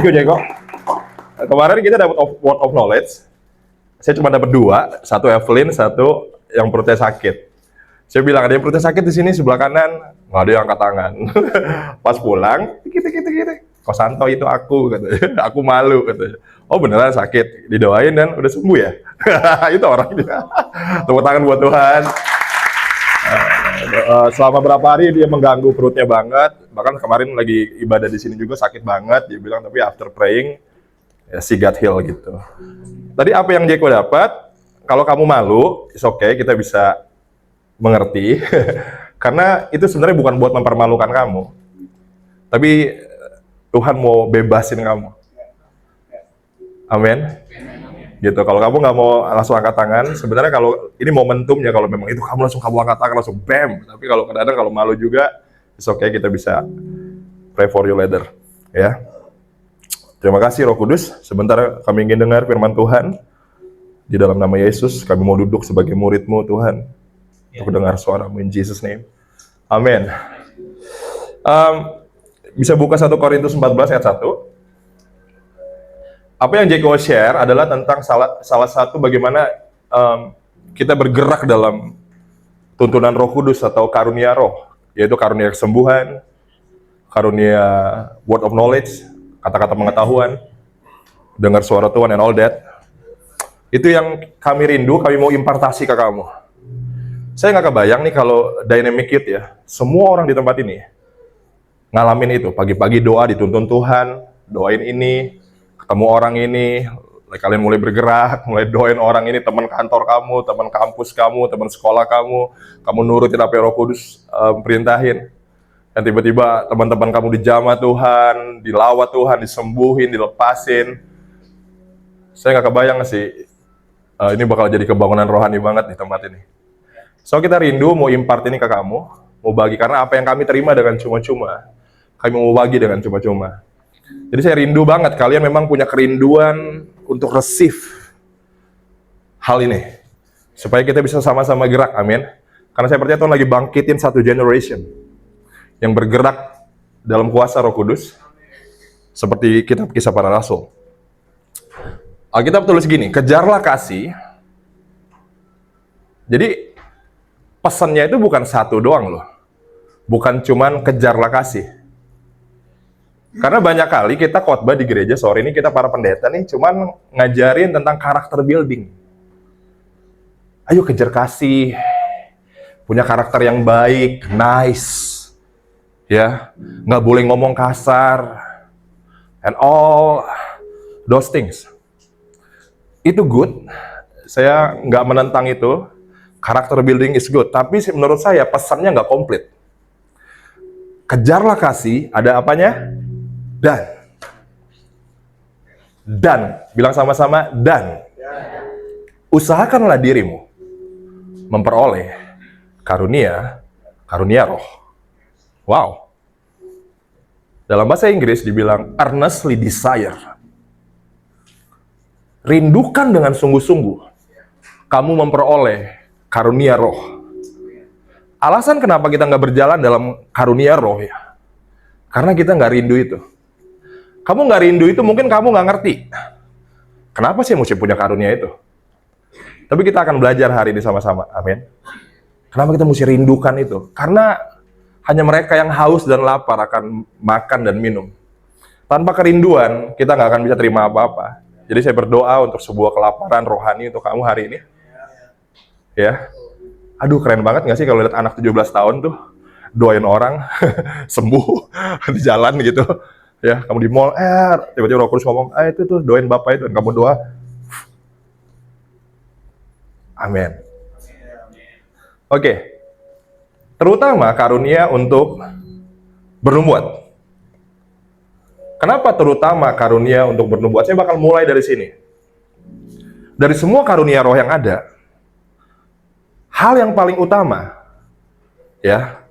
Thank you, Jeko. Kemarin kita dapat word of knowledge. Saya cuma dapat 2, satu Evelyn, satu yang perutnya sakit. Saya bilang, ada yang perutnya sakit di sini sebelah kanan, nggak ada yang angkat tangan. Pas pulang, gitu. Kosanto itu aku, katanya. Aku malu, katanya. Oh beneran sakit, didoain dan udah sembuh ya? Itu orang dia. Tepuk tangan buat Tuhan. Selama berapa hari dia mengganggu perutnya banget. Bahkan kemarin lagi ibadah di sini juga sakit banget. Dia bilang, tapi after praying, ya, she got heal gitu. Tadi apa yang Jeko dapat? Kalau kamu malu, it's okay, kita bisa mengerti. Karena itu sebenarnya bukan buat mempermalukan kamu. Tapi Tuhan mau bebasin kamu. Amin. Gitu. Kalau kamu nggak mau langsung angkat tangan, sebenarnya kalau ini momentumnya, kalau memang itu kamu langsung angkat tangan, langsung bam. Tapi kalau kadang-kadang kalau malu juga, it's okay, kita bisa pray for you later. Ya. Terima kasih Roh Kudus. Sebentar kami ingin dengar firman Tuhan. Di dalam nama Yesus, kami mau duduk sebagai murid-Mu Tuhan. Untuk dengar suara-Mu in Jesus name. Amin. Bisa buka 1 Korintus 14 ayat 1. Apa yang Jeko share adalah tentang salah satu bagaimana kita bergerak dalam tuntunan Roh Kudus atau karunia Roh. Yaitu karunia kesembuhan, karunia word of knowledge, kata-kata pengetahuan, dengar suara Tuhan and all that. Itu yang kami rindu, kami mau impartasi ke kamu. Saya nggak kebayang nih kalau Dynamic Youth ya, semua orang di tempat ini ngalamin itu. Pagi-pagi doa dituntun Tuhan, doain ini, ketemu orang ini, kalian mulai bergerak, mulai doain orang ini, teman kantor kamu, teman kampus kamu, teman sekolah kamu nurutin apa yang Roh Kudus perintahin. Dan tiba-tiba teman-teman kamu dijamah Tuhan, dilawat Tuhan, disembuhin, dilepasin. Saya nggak kebayang sih, ini bakal jadi kebangunan rohani banget di tempat ini. So kita rindu mau impart ini ke kamu, mau bagi, karena apa yang kami terima dengan cuma-cuma, kami mau bagi dengan cuma-cuma. Jadi saya rindu banget, kalian memang punya kerinduan untuk receive hal ini. Supaya kita bisa sama-sama gerak, amin. Karena saya percaya Tuhan lagi bangkitin satu generation yang bergerak dalam kuasa Roh Kudus, seperti kitab Kisah Para Rasul. Alkitab tulis gini, kejarlah kasih. Jadi pesannya itu bukan satu doang loh, bukan cuman kejarlah kasih. Karena banyak kali kita khotbah di gereja, sore ini kita para pendeta nih cuman ngajarin tentang karakter building. Ayo kejar kasih, punya karakter yang baik, nice. Ya, nggak boleh ngomong kasar, and all those things. Itu good, saya nggak menentang itu, karakter building is good, tapi menurut saya pesannya nggak komplit. Kejarlah kasih, ada apanya? Dan, bilang sama-sama, dan. Usahakanlah dirimu memperoleh karunia roh. Wow. Dalam bahasa Inggris dibilang earnestly desire. Rindukan dengan sungguh-sungguh kamu memperoleh karunia roh. Alasan kenapa kita nggak berjalan dalam karunia roh ya, karena kita nggak rindu itu. Kamu nggak rindu itu, mungkin kamu nggak ngerti kenapa sih mesti punya karunia itu. Tapi kita akan belajar hari ini sama-sama, amin. Kenapa kita mesti rindukan itu? Karena hanya mereka yang haus dan lapar akan makan dan minum. Tanpa kerinduan, kita nggak akan bisa terima apa-apa. Jadi saya berdoa untuk sebuah kelaparan rohani untuk kamu hari ini. Ya, aduh keren banget nggak sih kalau lihat anak 17 tahun tuh doain orang sembuh di jalan gitu. Ya, kamu di mall, tiba-tiba Roh Kudus ngomong, itu tuh doain bapak itu, dan kamu doa. Amin. Oke. Terutama karunia untuk bernubuat. Kenapa terutama karunia untuk bernubuat? Saya bakal mulai dari sini. Dari semua karunia roh yang ada, hal yang paling utama, ya,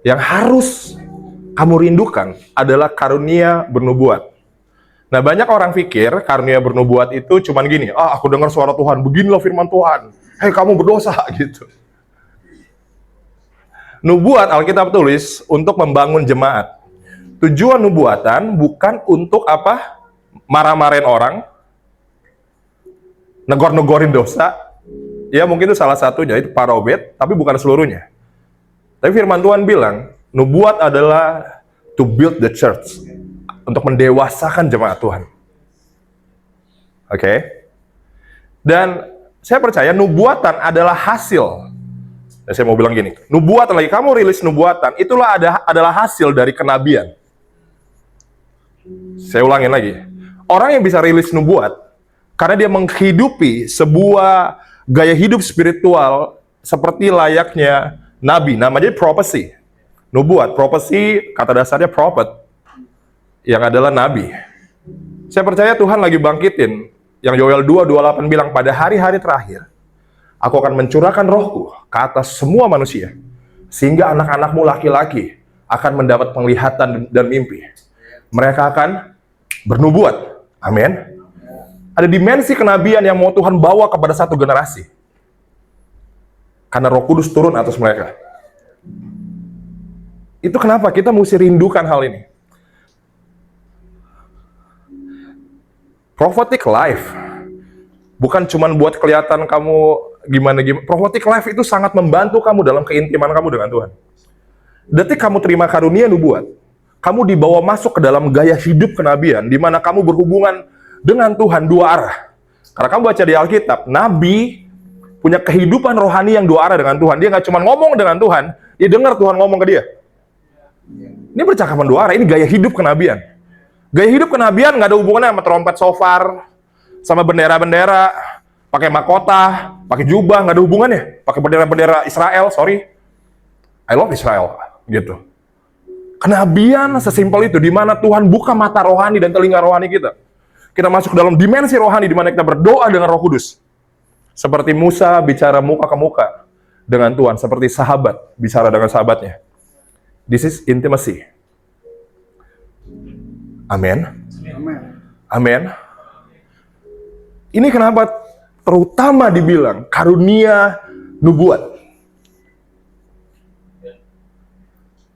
yang harus kamu rindukan adalah karunia bernubuat. Nah, banyak orang pikir karunia bernubuat itu cuman gini, aku dengar suara Tuhan, beginilah firman Tuhan, hei kamu berdosa, gitu. Nubuat, Alkitab tulis, untuk membangun jemaat. Tujuan nubuatan bukan untuk apa? marah-marahin orang, negor-negorin dosa. Ya mungkin itu salah satunya, itu parobet, tapi bukan seluruhnya. Tapi firman Tuhan bilang, nubuat adalah to build the church, untuk mendewasakan jemaat Tuhan. Oke? Dan saya percaya nubuatan adalah hasil. Saya mau bilang gini, nubuatan lagi, kamu rilis nubuatan, itulah adalah hasil dari kenabian. Saya ulangin lagi. Orang yang bisa rilis nubuat, karena dia menghidupi sebuah gaya hidup spiritual seperti layaknya nabi, namanya prophecy. Nubuat, prophecy, kata dasarnya prophet, yang adalah nabi. Saya percaya Tuhan lagi bangkitin, yang Yoel 2:28 bilang, pada hari-hari terakhir, aku akan mencurahkan rohku ke atas semua manusia, sehingga anak-anakmu laki-laki akan mendapat penglihatan dan mimpi. Mereka akan bernubuat. Amin. Ada dimensi kenabian yang mau Tuhan bawa kepada satu generasi. Karena Roh Kudus turun atas mereka. Itu kenapa kita mesti rindukan hal ini. Prophetic life bukan cuma buat kelihatan kamu gimana-gimana. Prophetic life itu sangat membantu kamu dalam keintiman kamu dengan Tuhan. Detik kamu terima karunia nubuat, kamu dibawa masuk ke dalam gaya hidup kenabian, di mana kamu berhubungan dengan Tuhan dua arah. Karena kamu baca di Alkitab, Nabi punya kehidupan rohani yang dua arah dengan Tuhan. Dia nggak cuma ngomong dengan Tuhan, dia dengar Tuhan ngomong ke dia. Ini percakapan dua arah, ini gaya hidup kenabian. Gaya hidup kenabian nggak ada hubungannya sama trompet shofar, sama bendera-bendera, pakai mahkota, pakai jubah, nggak ada hubungannya. Pakai bendera-bendera Israel, sorry. I love Israel, gitu. Kenabian sesimpel itu, di mana Tuhan buka mata rohani dan telinga rohani kita. Kita masuk dalam dimensi rohani, di mana kita berdoa dengan Roh Kudus. Seperti Musa bicara muka ke muka dengan Tuhan, seperti sahabat bicara dengan sahabatnya. This is intimacy. Amin. Amin. Ini kenapa terutama dibilang karunia nubuat.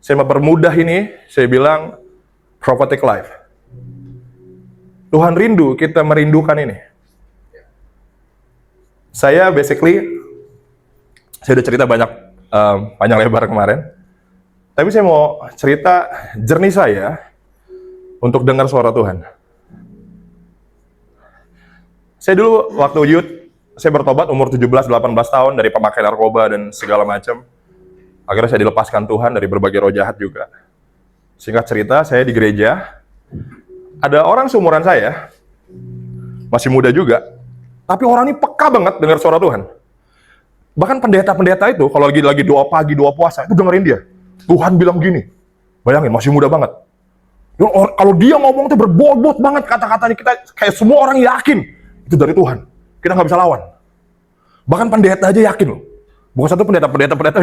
Saya mempermudah ini, saya bilang prophetic life. Tuhan rindu, kita merindukan ini. Saya basically, saya udah cerita banyak, panjang lebar kemarin. Tapi saya mau cerita journey saya untuk dengar suara Tuhan. Saya dulu waktu youth, saya bertobat umur 17-18 tahun dari pemakai narkoba dan segala macam. Akhirnya saya dilepaskan Tuhan dari berbagai roh jahat juga. Singkat cerita, saya di gereja. Ada orang seumuran saya, masih muda juga, tapi orang ini peka banget dengar suara Tuhan. Bahkan pendeta-pendeta itu, kalau lagi doa pagi, doa puasa, itu dengerin dia. Tuhan bilang gini, bayangin, masih muda banget. Kalau dia ngomong tuh berbobot banget kata-katanya, kita kayak semua orang yakin itu dari Tuhan. Kita nggak bisa lawan. Bahkan pendeta aja yakin loh. Bukan satu pendeta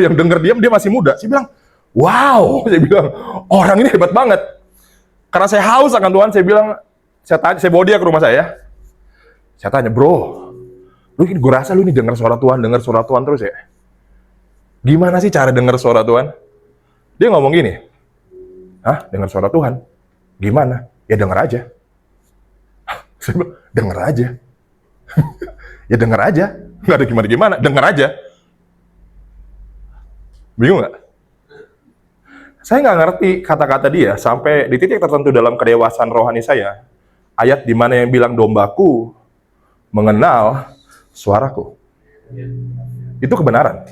yang denger dia masih muda. Saya bilang, wow, saya bilang, orang ini hebat banget. Karena saya haus akan Tuhan, saya bilang, saya bawa dia ke rumah saya. Saya tanya, bro, gue rasa lu ini dengar suara Tuhan terus ya. Gimana sih cara dengar suara Tuhan? Dia ngomong gini, hah, dengar suara Tuhan? Gimana? Ya denger aja. Saya bilang, denger aja. Ya denger aja. Nggak ada gimana-gimana, denger aja. Bingung nggak? Saya nggak ngerti kata-kata dia sampai di titik tertentu dalam kedewasaan rohani saya. Ayat di mana yang bilang dombaku mengenal suaraku. Itu kebenaran.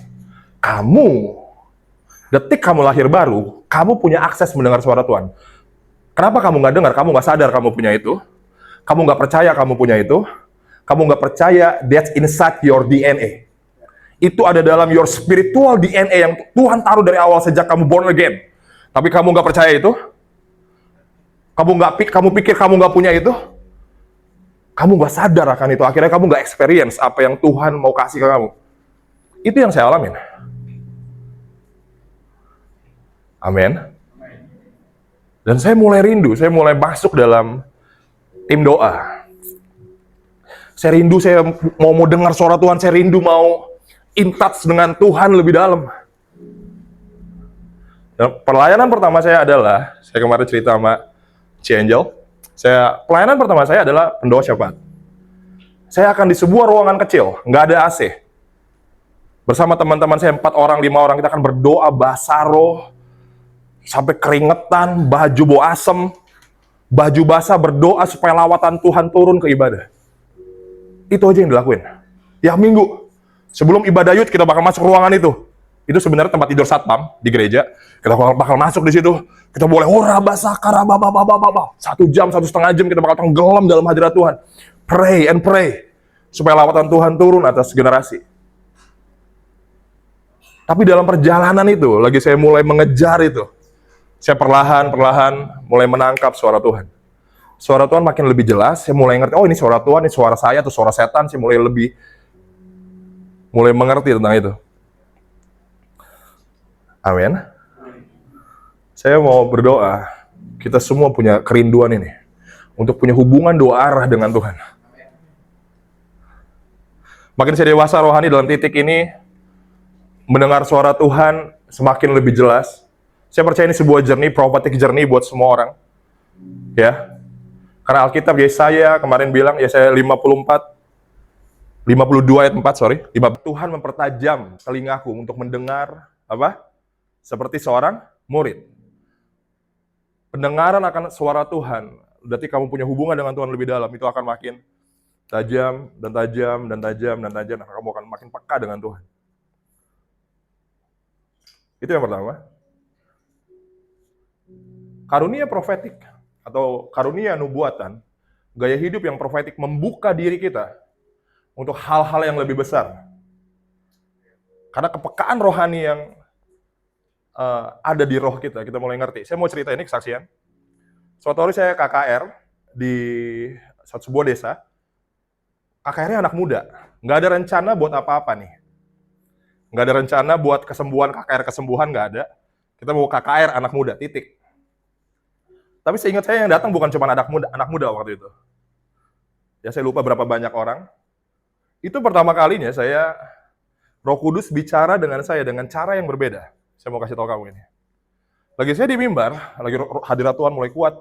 Detik kamu lahir baru, kamu punya akses mendengar suara Tuhan. Kenapa kamu nggak dengar? Kamu nggak sadar kamu punya itu. Kamu nggak percaya kamu punya itu. Kamu nggak percaya that's inside your DNA. Itu ada dalam your spiritual DNA yang Tuhan taruh dari awal sejak kamu born again. Tapi kamu nggak percaya itu? Kamu pikir kamu nggak punya itu? Kamu nggak sadar akan itu. Akhirnya kamu nggak experience apa yang Tuhan mau kasih ke kamu. Itu yang saya alamin. Amin. Dan saya mulai rindu, saya mulai masuk dalam tim doa. Saya rindu, saya mau dengar suara Tuhan, saya rindu mau in touch dengan Tuhan lebih dalam. Dan pelayanan pertama saya adalah, saya kemarin cerita sama Ci Angel, Pelayanan pertama saya adalah pendoa syafaat. Saya akan di sebuah ruangan kecil, nggak ada AC. Bersama teman-teman saya 4 orang, 5 orang, kita akan berdoa bahasa roh, sampai keringetan, baju bau asem, baju basah, berdoa supaya lawatan Tuhan turun ke ibadah. Itu aja yang dilakuin. Ya Minggu, sebelum ibadah yud kita bakal masuk ruangan itu. Itu sebenarnya tempat tidur satpam di gereja. Kita bakal masuk di situ. Kita boleh basakara, 1 jam, 1,5 jam kita bakal tenggelam dalam hadirat Tuhan. Pray and pray supaya lawatan Tuhan turun atas generasi. Tapi dalam perjalanan itu, lagi saya mulai mengejar itu, saya perlahan-perlahan mulai menangkap suara Tuhan. Suara Tuhan makin lebih jelas, saya mulai ngerti, oh ini suara Tuhan, ini suara saya, atau suara setan, saya mulai mengerti tentang itu. Amin. Saya mau berdoa, kita semua punya kerinduan ini, untuk punya hubungan doa arah dengan Tuhan. Makin saya dewasa rohani dalam titik ini, mendengar suara Tuhan semakin lebih jelas. Saya percaya ini sebuah journey, prophetic journey buat semua orang. Ya. Karena Alkitab Yesaya kemarin bilang, Yesaya 52 ayat 4, sorry. Tuhan mempertajam telingaku untuk mendengar, seperti seorang murid. Pendengaran akan suara Tuhan, berarti kamu punya hubungan dengan Tuhan lebih dalam, itu akan makin tajam, dan tajam, dan tajam, dan tajam, dan kamu akan makin peka dengan Tuhan. Itu yang pertama. Karunia profetik atau karunia nubuatan, gaya hidup yang profetik membuka diri kita untuk hal-hal yang lebih besar. Karena kepekaan rohani yang ada di roh kita mulai ngerti. Saya mau cerita ini kesaksian. Suatu hari saya KKR di sebuah desa. KKR-nya anak muda. Nggak ada rencana buat apa-apa nih. Nggak ada rencana buat kesembuhan, KKR kesembuhan nggak ada. Kita mau KKR anak muda, titik. Tapi seingat saya yang datang bukan cuma anak muda waktu itu. Ya saya lupa berapa banyak orang. Itu pertama kalinya Roh Kudus bicara dengan saya dengan cara yang berbeda. Saya mau kasih tahu kamu ini. Lagi saya di mimbar, lagi hadirat Tuhan mulai kuat.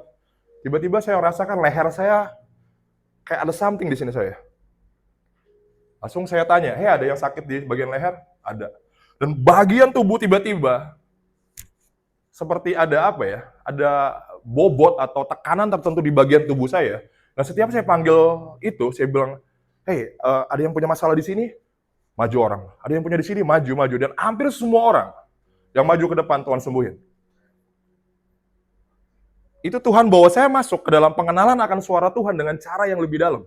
Tiba-tiba saya rasakan leher saya kayak ada something di sini saya. Langsung saya tanya, ada yang sakit di bagian leher? Ada. Dan bagian tubuh tiba-tiba seperti ada ada bobot atau tekanan tertentu di bagian tubuh saya. Nah, setiap saya panggil itu, saya bilang, ada yang punya masalah di sini? Maju orang. Ada yang punya di sini? Maju. Dan hampir semua orang yang maju ke depan, Tuhan sembuhin. Itu Tuhan bawa saya masuk ke dalam pengenalan akan suara Tuhan dengan cara yang lebih dalam.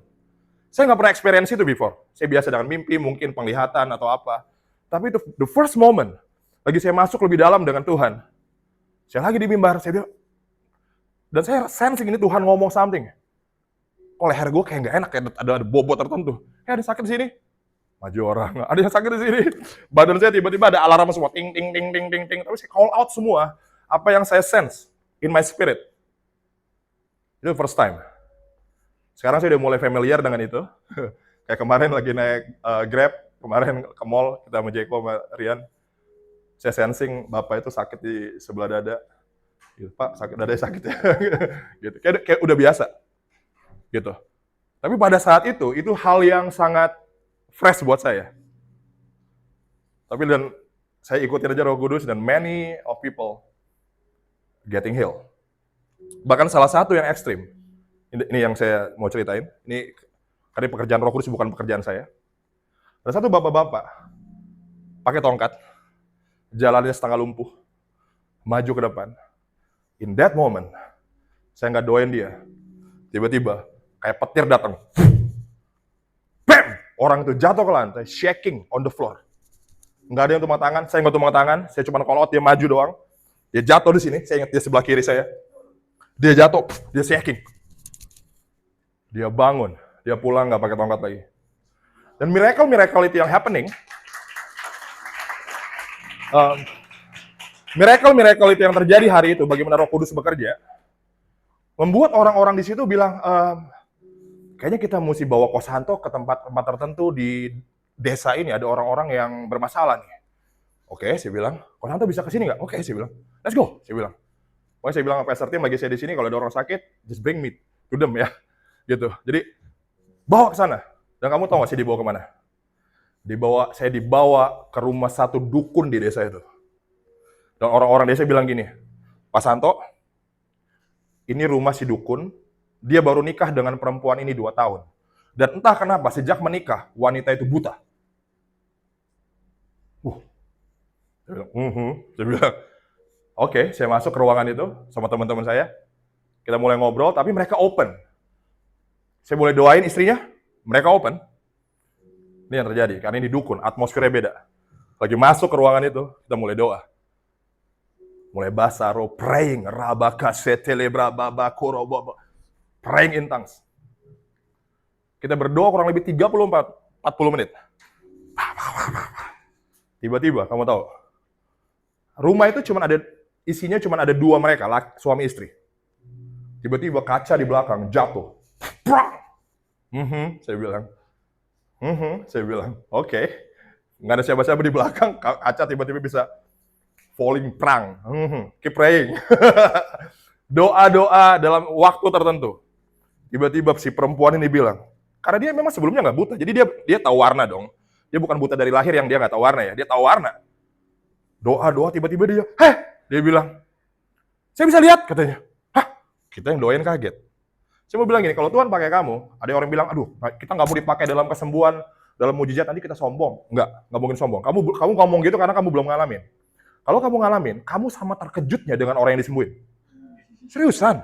Saya nggak pernah experience itu before. Saya biasa dengan mimpi, mungkin penglihatan atau apa. Tapi itu the first moment, lagi saya masuk lebih dalam dengan Tuhan. Saya lagi di mimbar, saya bilang, dan saya sensing ini Tuhan ngomong something. Kok leher gue kayak nggak enak, kayak ada bobot tertentu. Ada sakit di sini, maju orang. Ada yang sakit di sini, badan saya tiba-tiba ada alarm semua, ting ting ting ting ting ting. Tapi saya call out semua apa yang saya sense in my spirit. Itu first time. Sekarang saya udah mulai familiar dengan itu. Kayak kemarin lagi naik Grab, kemarin ke mall, kita sama Jeko sama Rian. Saya sensing Bapak itu sakit di sebelah dada. Gitu, Pak, dadanya sakit ya. Gitu. Kayak udah biasa. Gitu. Tapi pada saat itu hal yang sangat fresh buat saya. Tapi dan saya ikutin aja Roh Kudus dan many of people getting healed. Bahkan salah satu yang ekstrim, ini yang saya mau ceritain, ini karena pekerjaan Roh Kudus bukan pekerjaan saya. Ada satu bapak-bapak, pakai tongkat, jalannya setengah lumpuh, maju ke depan. In that moment, saya nggak doain dia. Tiba-tiba, kayak petir datang. Bam! Orang itu jatuh ke lantai, shaking on the floor. Nggak ada yang tumpang tangan, saya nggak tumpang tangan, saya cuma call out, dia maju doang. Dia jatuh di sini, saya ingat dia sebelah kiri saya. Dia jatuh, dia shaking. Dia bangun, dia pulang nggak pakai tongkat lagi. Dan miracle itu yang happening. Miracle itu yang terjadi hari itu, bagaimana Roh Kudus bekerja, membuat orang-orang di situ bilang, kayaknya kita mesti bawa Kosanto ke tempat-tempat tertentu di desa ini, ada orang-orang yang bermasalah nih. Oke, saya bilang, Kosanto bisa ke sini nggak? Oke, saya bilang, let's go, saya bilang. Pokoknya saya bilang ke pastor tim, lagi saya di sini, kalau ada orang sakit, just bring me to them ya, gitu. Jadi bawa ke sana. Dan kamu tahu nggak sih dibawa kemana? Saya dibawa ke rumah satu dukun di desa itu. Dan orang-orang desa bilang gini, Pak Santo, ini rumah si dukun, dia baru nikah dengan perempuan ini 2 tahun. Dan entah kenapa, sejak menikah, wanita itu buta. Saya bilang, oke, saya masuk ke ruangan itu sama teman-teman saya. Kita mulai ngobrol, tapi mereka open. Saya boleh doain istrinya, mereka open. Ini yang terjadi, karena ini dukun, atmosfernya beda. Lagi masuk ke ruangan itu, kita mulai doa. Mulai basaro, praying, rabaka setelebra baba korobo, praying in tongues. Kita berdoa kurang lebih 40 menit. Tiba-tiba, kamu tahu, rumah itu isinya cuma ada 2 mereka, suami istri. Tiba-tiba kaca di belakang jatuh. Saya bilang, oke. Nggak ada siapa-siapa di belakang, kaca tiba-tiba bisa falling prang. Keep praying. Doa-doa dalam waktu tertentu. Tiba-tiba si perempuan ini bilang, karena dia memang sebelumnya nggak buta, jadi dia tahu warna dong. Dia bukan buta dari lahir yang dia nggak tahu warna ya, dia tahu warna. Doa-doa tiba-tiba dia bilang, saya bisa lihat katanya. Kita yang doain kaget. Saya mau bilang gini, kalau Tuhan pakai kamu, ada orang bilang, aduh, kita nggak mau dipakai dalam kesembuhan, dalam mujizat, nanti kita sombong. Nggak mungkin sombong. Kamu ngomong gitu karena kamu belum ngalamin. Kalau kamu ngalamin, kamu sama terkejutnya dengan orang yang disembuhin. Seriusan.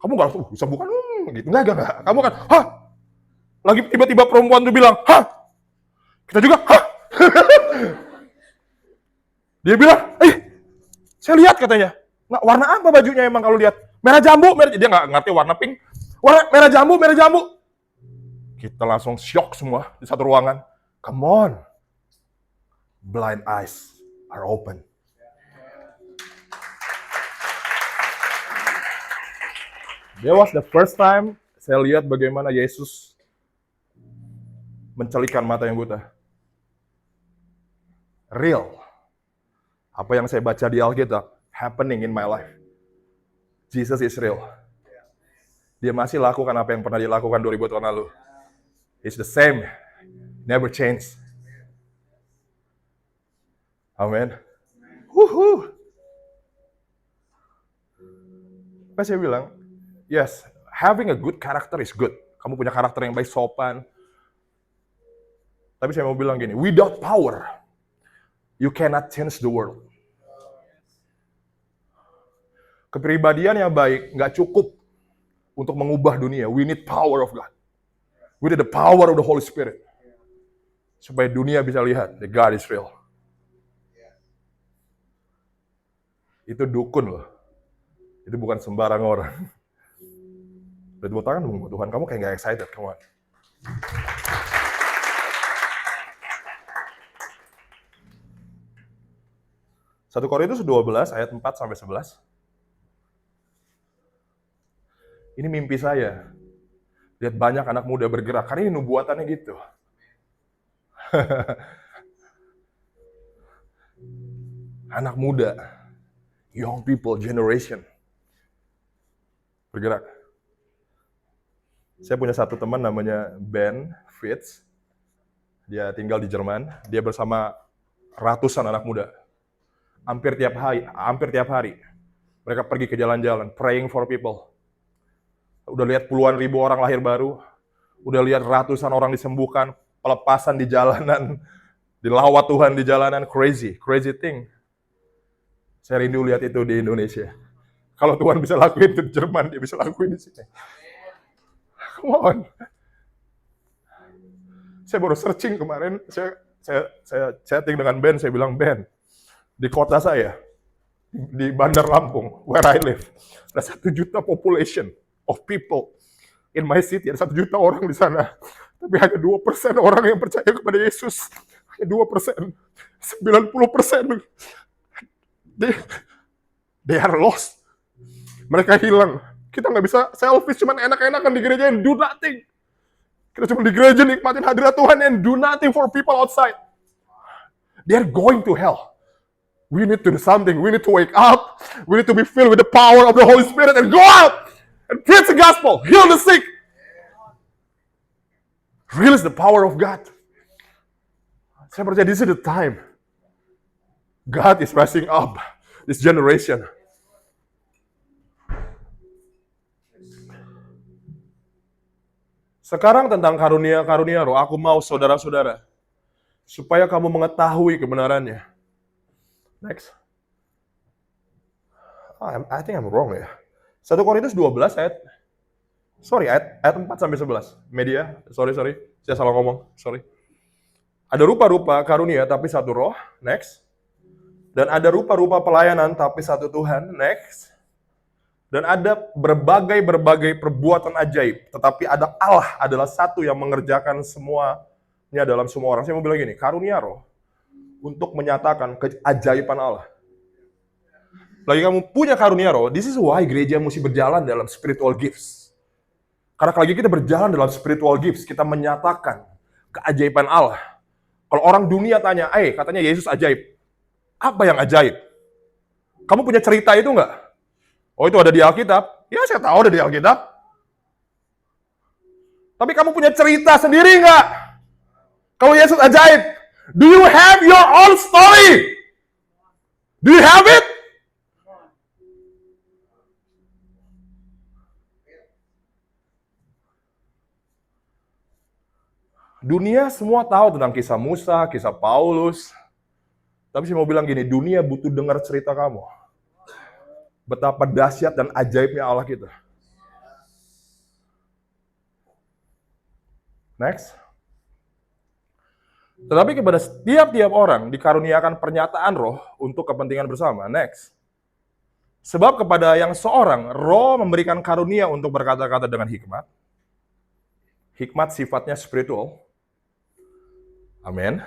Kamu nggak langsung, sembuhkan, gitu. Nggak. Kamu kan, lagi tiba-tiba perempuan tuh bilang, kita juga, Dia bilang, saya lihat katanya. Nah, warna apa bajunya emang kalau lihat? Merah jambu, dia nggak ngerti warna pink. Warna merah jambu. Kita langsung shock semua di satu ruangan. Come on. Blind eyes are open. That was the first time saya lihat bagaimana Yesus mencelikan mata yang buta. Real. Apa yang saya baca di Alkitab, happening in my life. Jesus is real. Dia masih lakukan apa yang pernah dilakukan 2000 tahun lalu. He's the same. Never change. Amen. Apa saya bilang, yes, having a good character is good. Kamu punya karakter yang baik, sopan. Tapi saya mau bilang gini, without power, you cannot change the world. Kepribadian yang baik nggak cukup untuk mengubah dunia. We need power of God. We need the power of the Holy Spirit. Supaya dunia bisa lihat that God is real. Itu dukun loh. Itu bukan sembarang orang. Tepuk tangan dong, Tuhan. Kamu kayak nggak excited, come on. 1 Korintus 12 ayat 4-11. Ini mimpi saya. Lihat banyak anak muda bergerak. Karena ini nubuatannya gitu. Anak muda. Young people, generation. Bergerak. Saya punya satu teman namanya Ben Fitz. Dia tinggal di Jerman. Dia bersama ratusan anak muda. Hampir tiap hari. Mereka pergi ke jalan-jalan, praying for people. Udah lihat puluhan ribu orang lahir baru, udah lihat ratusan orang disembuhkan, pelepasan di jalanan, dilawat Tuhan di jalanan, crazy thing. Saya rindu lihat itu di Indonesia. Kalau Tuhan bisa lakuin itu di Jerman, dia bisa lakuin di sini. Come on. Saya baru searching kemarin, saya chatting dengan Ben, saya bilang, Ben, di kota saya, di Bandar Lampung, where I live, ada 1 juta population of people in my city, ada 1 juta orang di sana. Tapi hanya 2% orang yang percaya kepada Yesus. Hanya 2%. 90% they are lost. Mereka hilang. Kita nggak bisa selfish, cuman enak-enakan di gereja and do nothing. Kita cuma di gereja nikmatin hadirat Tuhan and do nothing for people outside. They are going to hell. We need to do something. We need to wake up. We need to be filled with the power of the Holy Spirit and go out. And preach the gospel, heal the sick. Release the power of God. Saya percaya this is the time. God is rising up this generation. Sekarang tentang karunia-karunia roh, aku mau saudara-saudara, supaya kamu mengetahui kebenarannya. Next. I think I'm wrong ya. 1 Korintus 12 ayat 4 sampai 11. Media, sorry. Saya salah ngomong, sorry. Ada rupa-rupa karunia tapi satu roh, next. Dan ada rupa-rupa pelayanan tapi satu Tuhan, next. Dan ada berbagai perbuatan ajaib, tetapi ada Allah adalah satu yang mengerjakan semuanya dalam semua orang. Saya mau bilang gini, karunia roh untuk menyatakan keajaiban Allah. Lagi kamu punya karunia roh, this is why gereja mesti berjalan dalam spiritual gifts. Karena lagi kita berjalan dalam spiritual gifts, kita menyatakan keajaiban Allah. Kalau orang dunia tanya, katanya Yesus ajaib. Apa yang ajaib? Kamu punya cerita itu enggak? Oh, itu ada di Alkitab. Ya, saya tahu ada di Alkitab. Tapi kamu punya cerita sendiri enggak? Kalau Yesus ajaib, do you have your own story? Do you have it? Dunia semua tahu tentang kisah Musa, kisah Paulus. Tapi saya mau bilang gini, dunia butuh dengar cerita kamu. Betapa dahsyat dan ajaibnya Allah kita. Next. Tetapi kepada setiap orang dikaruniakan pernyataan roh untuk kepentingan bersama. Next. Sebab kepada yang seorang, roh memberikan karunia untuk berkata-kata dengan hikmat. Hikmat sifatnya spiritual. Amin.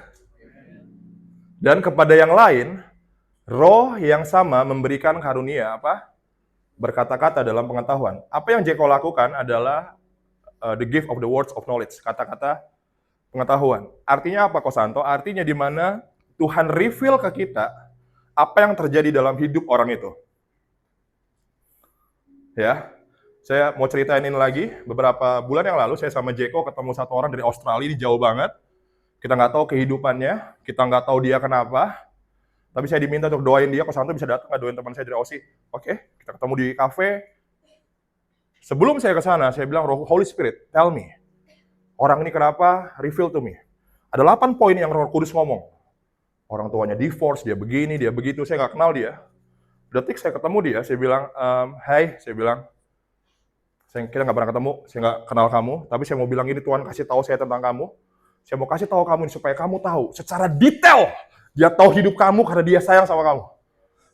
Dan kepada yang lain, roh yang sama memberikan karunia apa? Berkata-kata dalam pengetahuan. Apa yang Jeko lakukan adalah the gift of the words of knowledge. Kata-kata pengetahuan. Artinya apa, Kosanto? Artinya di mana Tuhan reveal ke kita apa yang terjadi dalam hidup orang itu. Ya, saya mau ceritain ini lagi. Beberapa bulan yang lalu saya sama Jeko ketemu satu orang dari Australia, jauh banget. Kita nggak tahu kehidupannya, kita nggak tahu dia kenapa. Tapi saya diminta untuk doain dia, Kosanto bisa datang nggak doain teman saya dari Aussie. Oke, kita ketemu di cafe. Sebelum saya ke sana, saya bilang, Holy Spirit, tell me, orang ini kenapa? Reveal to me. Ada 8 poin yang Roh Kudus ngomong. Orang tuanya divorce, dia begini, dia begitu, saya nggak kenal dia. Detik saya ketemu dia, saya bilang, hai, saya bilang, kita nggak pernah ketemu, saya nggak kenal kamu, tapi saya mau bilang ini, Tuhan kasih tahu saya tentang kamu. Saya mau kasih tahu kamu ini supaya kamu tahu secara detail. Dia tahu hidup kamu karena dia sayang sama kamu.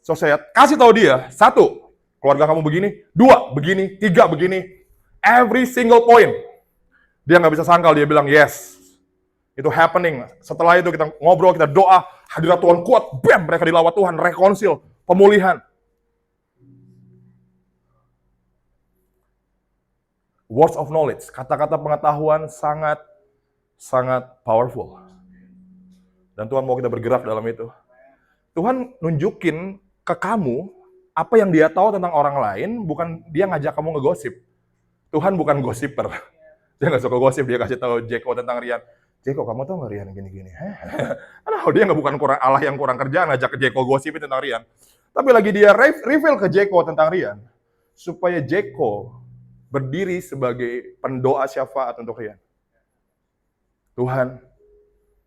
So saya kasih tahu dia, 1, keluarga kamu begini, 2, begini, 3, begini. Every single point. Dia nggak bisa sangkal, dia bilang yes. Itu happening. Setelah itu kita ngobrol, kita doa, hadirat Tuhan kuat, bam, mereka dilawat Tuhan, rekonsil, pemulihan. Words of knowledge, kata-kata pengetahuan sangat powerful. Dan Tuhan mau kita bergerak dalam itu. Tuhan nunjukin ke kamu apa yang dia tahu tentang orang lain, bukan dia ngajak kamu ngegosip. Tuhan bukan gosiper. Dia nggak suka gosip, dia kasih tahu Jeko tentang Rian. Jeko, kamu tahu nggak Rian gini-gini? Dia nggak bukan Allah yang kurang kerjaan ngajak ke Jeko gosipin tentang Rian. Tapi lagi dia reveal ke Jeko tentang Rian, supaya Jeko berdiri sebagai pendoa syafaat untuk Rian. Tuhan,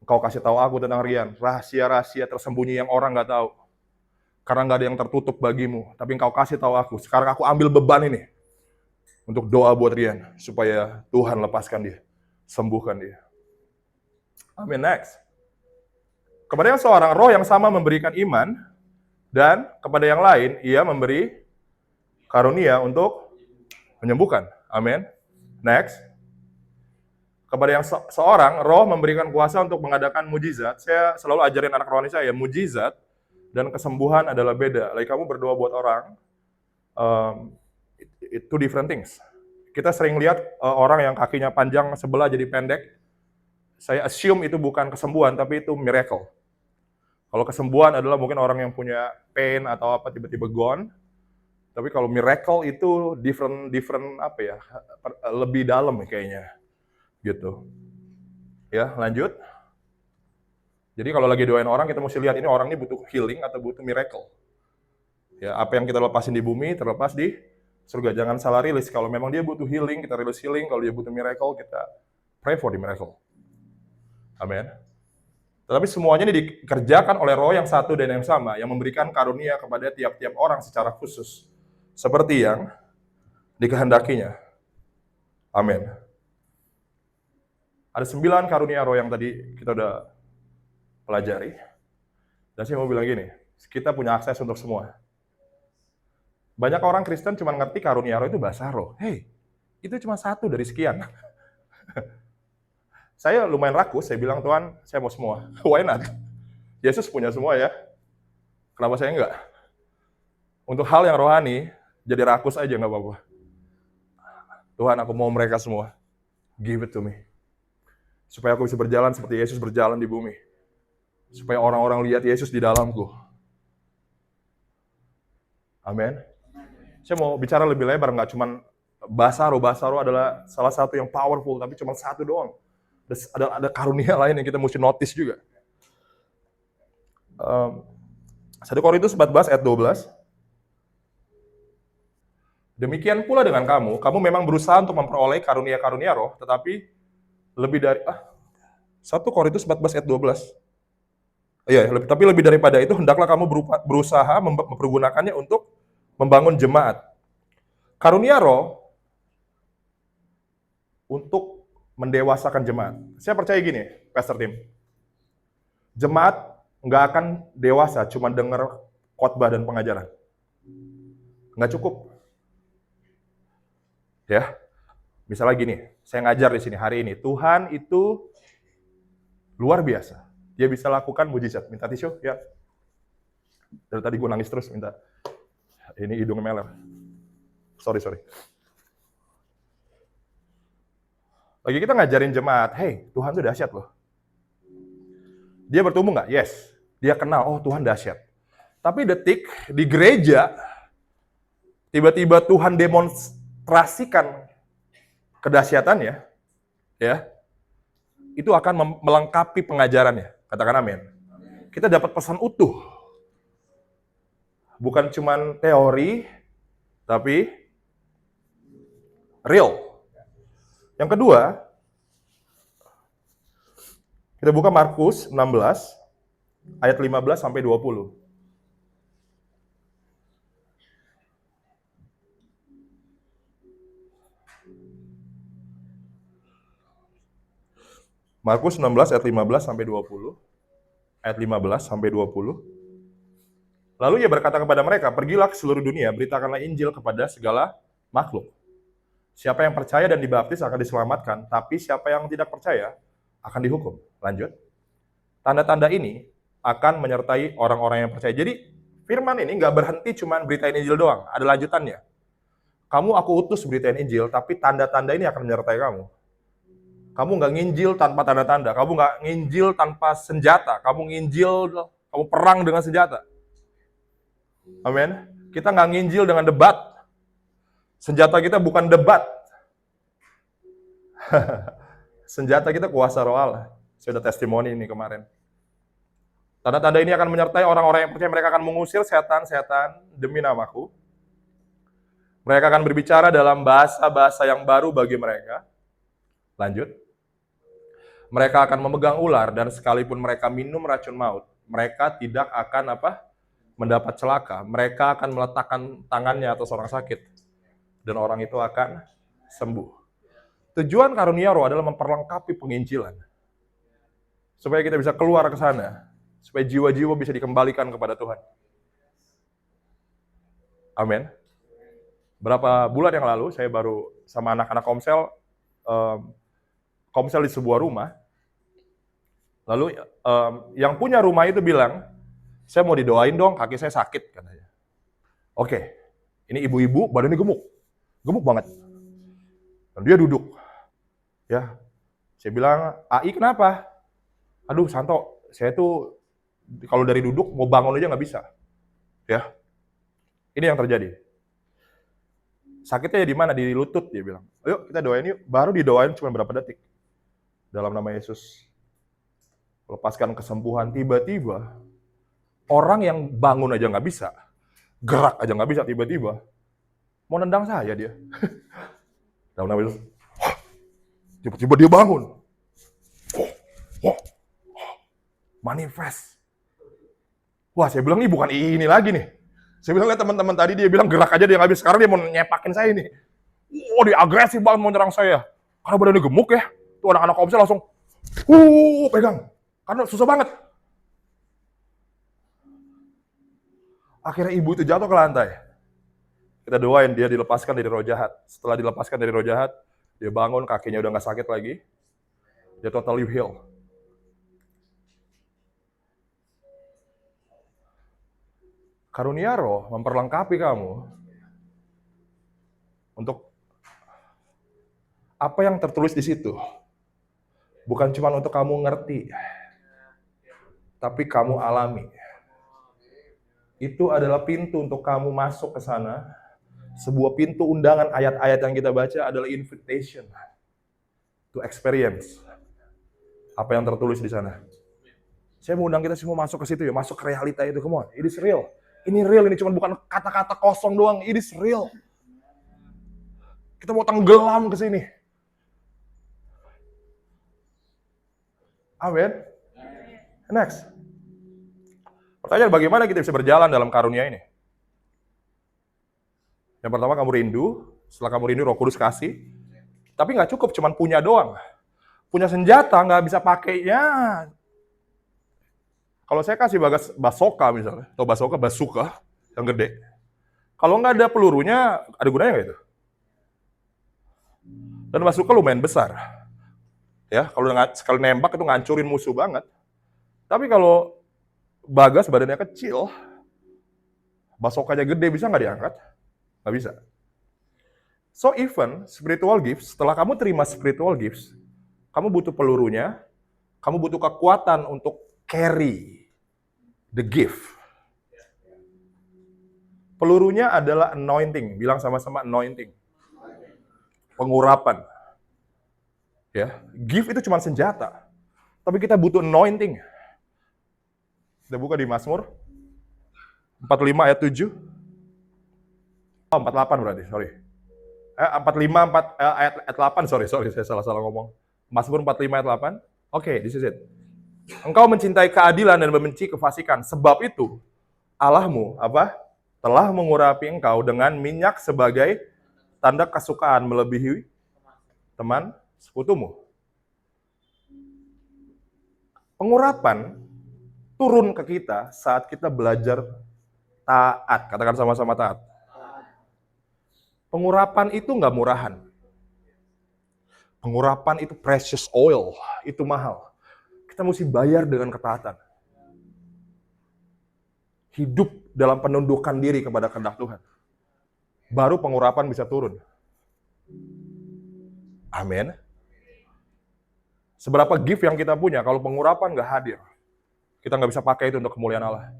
Engkau kasih tahu aku tentang Rian, rahasia-rahasia tersembunyi yang orang nggak tahu. Karena nggak ada yang tertutup bagimu, tapi Engkau kasih tahu aku. Sekarang aku ambil beban ini untuk doa buat Rian, supaya Tuhan lepaskan dia, sembuhkan dia. Amin. Next. Kepada yang seorang, roh yang sama memberikan iman, dan kepada yang lain, ia memberi karunia untuk menyembuhkan. Amin. Next. Kepada yang seorang, roh memberikan kuasa untuk mengadakan mujizat. Saya selalu ajarin anak rohani saya, mujizat dan kesembuhan adalah beda. Like kamu berdoa buat orang, itu different things. Kita sering lihat orang yang kakinya panjang sebelah jadi pendek. Saya assume itu bukan kesembuhan, tapi itu miracle. Kalau kesembuhan adalah mungkin orang yang punya pain atau apa tiba-tiba gone. Tapi kalau miracle itu different apa ya? Lebih dalam kayaknya. Gitu. Ya, lanjut. Jadi kalau lagi doain orang, kita mesti lihat ini orang ini butuh healing atau butuh miracle. Ya, apa yang kita lepasin di bumi terlepas di surga. Jangan salah rilis. Kalau memang dia butuh healing, kita rilis healing. Kalau dia butuh miracle, kita pray for the miracle. Amin. Tetapi semuanya ini dikerjakan oleh Roh yang satu dan yang sama, yang memberikan karunia kepada tiap-tiap orang secara khusus. Seperti yang dikehendakinya. Amin. Ada 9 karunia Roh yang tadi kita udah pelajari. Dan saya mau bilang gini, kita punya akses untuk semua. Banyak orang Kristen cuma ngerti karunia Roh itu bahasa roh. Hey, itu cuma satu dari sekian. Saya lumayan rakus, saya bilang, Tuhan, saya mau semua. Why not? Yesus punya semua ya. Kenapa saya enggak? Untuk hal yang rohani, jadi rakus aja nggak apa-apa. Tuhan, aku mau mereka semua. Give it to me. Supaya aku bisa berjalan seperti Yesus berjalan di bumi. Supaya orang-orang lihat Yesus di dalamku. Amin. Saya mau bicara lebih lebar, nggak cuma bahasa roh adalah salah satu yang powerful, tapi cuma satu doang. Ada karunia lain yang kita mesti notice juga. 1 Korintus 14 ayat 12. Demikian pula dengan kamu memang berusaha untuk memperoleh karunia-karunia roh, tetapi lebih dari 1 Korintus 14 ayat 12. Iya, tapi lebih daripada itu hendaklah kamu berusaha mempergunakannya untuk membangun jemaat. Karunia roh untuk mendewasakan jemaat. Saya percaya gini, Pastor Tim. Jemaat nggak akan dewasa cuma dengar khotbah dan pengajaran. Nggak cukup. Ya, misalnya gini, saya ngajar di sini hari ini. Tuhan itu luar biasa. Dia bisa lakukan mujizat. Minta tisu, ya. Dari tadi gue nangis terus, minta. Ini hidungnya meler. Sorry. Lagi kita ngajarin jemaat, hey, Tuhan itu dahsyat loh. Dia bertumbuh nggak? Yes. Dia kenal, oh Tuhan dahsyat. Tapi detik di gereja, tiba-tiba Tuhan demonstrasikan kedahsyatannya, ya, itu akan melengkapi pengajarannya. Katakan amin. Kita dapat pesan utuh. Bukan cuma teori, tapi real. Yang kedua, kita buka Markus 16, ayat 15 sampai 20. Markus 16 ayat 15 sampai 20. Ayat 15 sampai 20. Lalu ia berkata kepada mereka, pergilah ke seluruh dunia, beritakanlah Injil kepada segala makhluk. Siapa yang percaya dan dibaptis akan diselamatkan, tapi siapa yang tidak percaya akan dihukum. Lanjut. Tanda-tanda ini akan menyertai orang-orang yang percaya. Jadi firman ini nggak berhenti cuma beritain Injil doang, ada lanjutannya. Kamu aku utus beritain Injil, tapi tanda-tanda ini akan menyertai kamu. Kamu nggak nginjil tanpa tanda-tanda, kamu nggak nginjil tanpa senjata, kamu perang dengan senjata. Amin. Kita nggak nginjil dengan debat. Senjata kita bukan debat. Senjata kita kuasa roh Allah. Saya udah testimoni ini kemarin. Tanda-tanda ini akan menyertai orang-orang yang percaya. Mereka akan mengusir setan-setan demi namaku. Mereka akan berbicara dalam bahasa-bahasa yang baru bagi mereka. Lanjut. Mereka akan memegang ular dan sekalipun mereka minum racun maut, mereka tidak akan mendapat celaka. Mereka akan meletakkan tangannya atas orang sakit dan orang itu akan sembuh. Tujuan karunia roh adalah memperlengkapi penginjilan. Supaya kita bisa keluar ke sana, supaya jiwa-jiwa bisa dikembalikan kepada Tuhan. Amin. Berapa bulan yang lalu saya baru sama anak-anak komsel di sebuah rumah. Lalu yang punya rumah itu bilang, saya mau didoain dong, kaki saya sakit katanya. Oke, ini ibu-ibu badannya gemuk banget. Dan dia duduk, ya. Saya bilang, AI kenapa? Aduh Santo, saya tuh kalau dari duduk mau bangun aja nggak bisa, ya. Ini yang terjadi. Sakitnya ya di mana? Di lutut, dia bilang. Yuk kita doain yuk. Baru didoain cuma berapa detik. Dalam nama Yesus. Lepaskan kesembuhan. Tiba-tiba, orang yang bangun aja nggak bisa, gerak aja nggak bisa, tiba-tiba mau nendang saya dia. Dalam nama Yesus. Tiba-tiba dia bangun. Manifest. Wah, saya bilang, ini bukan ini lagi nih. Saya bilang, lihat teman-teman tadi, dia bilang gerak aja dia nggak bisa. Sekarang dia mau nyepakin saya nih. Dia agresif banget mau nyerang saya. Karena badannya gemuk ya. Tuh anak-anak komsel langsung, pegang. Karena susah banget. Akhirnya ibu itu jatuh ke lantai. Kita doain dia dilepaskan dari roh jahat. Setelah dilepaskan dari roh jahat, dia bangun, kakinya udah nggak sakit lagi. Dia totally heal. Karunia roh memperlengkapi kamu untuk apa yang tertulis di situ. Bukan cuma untuk kamu ngerti, tapi kamu alami. Itu adalah pintu untuk kamu masuk ke sana. Sebuah pintu undangan, ayat-ayat yang kita baca adalah invitation to experience apa yang tertulis di sana. Saya mau undang kita semua masuk ke situ ya, masuk ke realita itu. Come on, it is real. Ini real, ini cuma bukan kata-kata kosong doang, it is real. Kita mau tenggelam ke sini. Amin. Next. Pertanyaan, bagaimana kita bisa berjalan dalam karunia ini? Yang pertama, kamu rindu. Setelah kamu rindu, Roh Kudus kasih. Tapi nggak cukup, cuman punya doang. Punya senjata, nggak bisa pakainya. Kalau saya kasih basoka misalnya, atau basuka, yang gede. Kalau nggak ada pelurunya, ada gunanya nggak itu? Dan basuka lumayan besar. Ya, kalau sekali nembak itu ngancurin musuh banget. Tapi kalau Bagas badannya kecil, basokanya gede, bisa nggak diangkat? Nggak bisa. So even spiritual gifts, setelah kamu terima spiritual gifts, kamu butuh pelurunya, kamu butuh kekuatan untuk carry the gift. Pelurunya adalah anointing, bilang sama-sama anointing. Pengurapan. Ya, gift itu cuma senjata. Tapi kita butuh anointing. Kita buka di Mazmur 45 ayat 7. Oh, 48 berarti, sorry. 45 ayat 8, sorry, saya salah ngomong. Mazmur 45 ayat 8. Oke, this is it. Engkau mencintai keadilan dan membenci kefasikan. Sebab itu, Allahmu telah mengurapi engkau dengan minyak sebagai tanda kesukaan melebihi teman sekutumu. Pengurapan turun ke kita saat kita belajar taat. Katakan sama-sama taat. Pengurapan itu nggak murahan. Pengurapan itu precious oil, itu mahal. Kita mesti bayar dengan ketaatan. Hidup dalam penundukan diri kepada kehendak Tuhan. Baru pengurapan bisa turun. Amin. Seberapa gift yang kita punya, kalau pengurapan nggak hadir, kita nggak bisa pakai itu untuk kemuliaan Allah.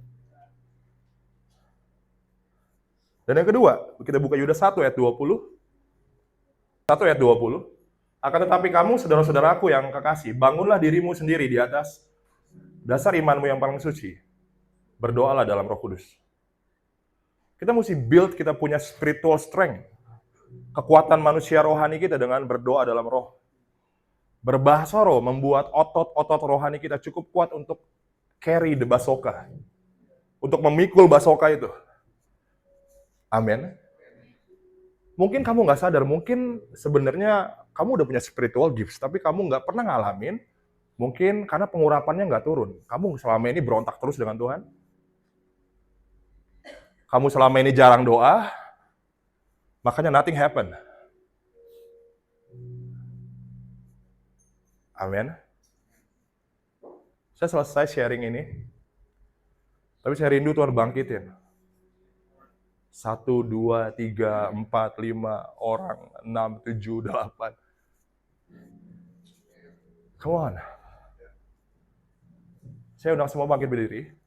Dan yang kedua, kita buka Yudas 1 ayat 20. 1 ayat 20. Akan tetapi kamu, saudara-saudaraku yang kekasih, bangunlah dirimu sendiri di atas dasar imanmu yang paling suci. Berdoalah dalam Roh Kudus. Kita mesti build, kita punya spiritual strength. Kekuatan manusia rohani kita dengan berdoa dalam roh. Berbahasa roh membuat otot-otot rohani kita cukup kuat untuk carry the basoka. Untuk memikul basoka itu. Amin. Mungkin kamu nggak sadar, mungkin sebenarnya kamu udah punya spiritual gifts, tapi kamu nggak pernah ngalamin, mungkin karena pengurapannya nggak turun. Kamu selama ini berontak terus dengan Tuhan. Kamu selama ini jarang doa, makanya nothing happen. Amin. Saya selesai sharing ini, tapi saya rindu Tuhan bangkitin. 1, 2, 3, 4, 5 orang, 6, 7, 8. Come on. Saya undang semua bangkit berdiri.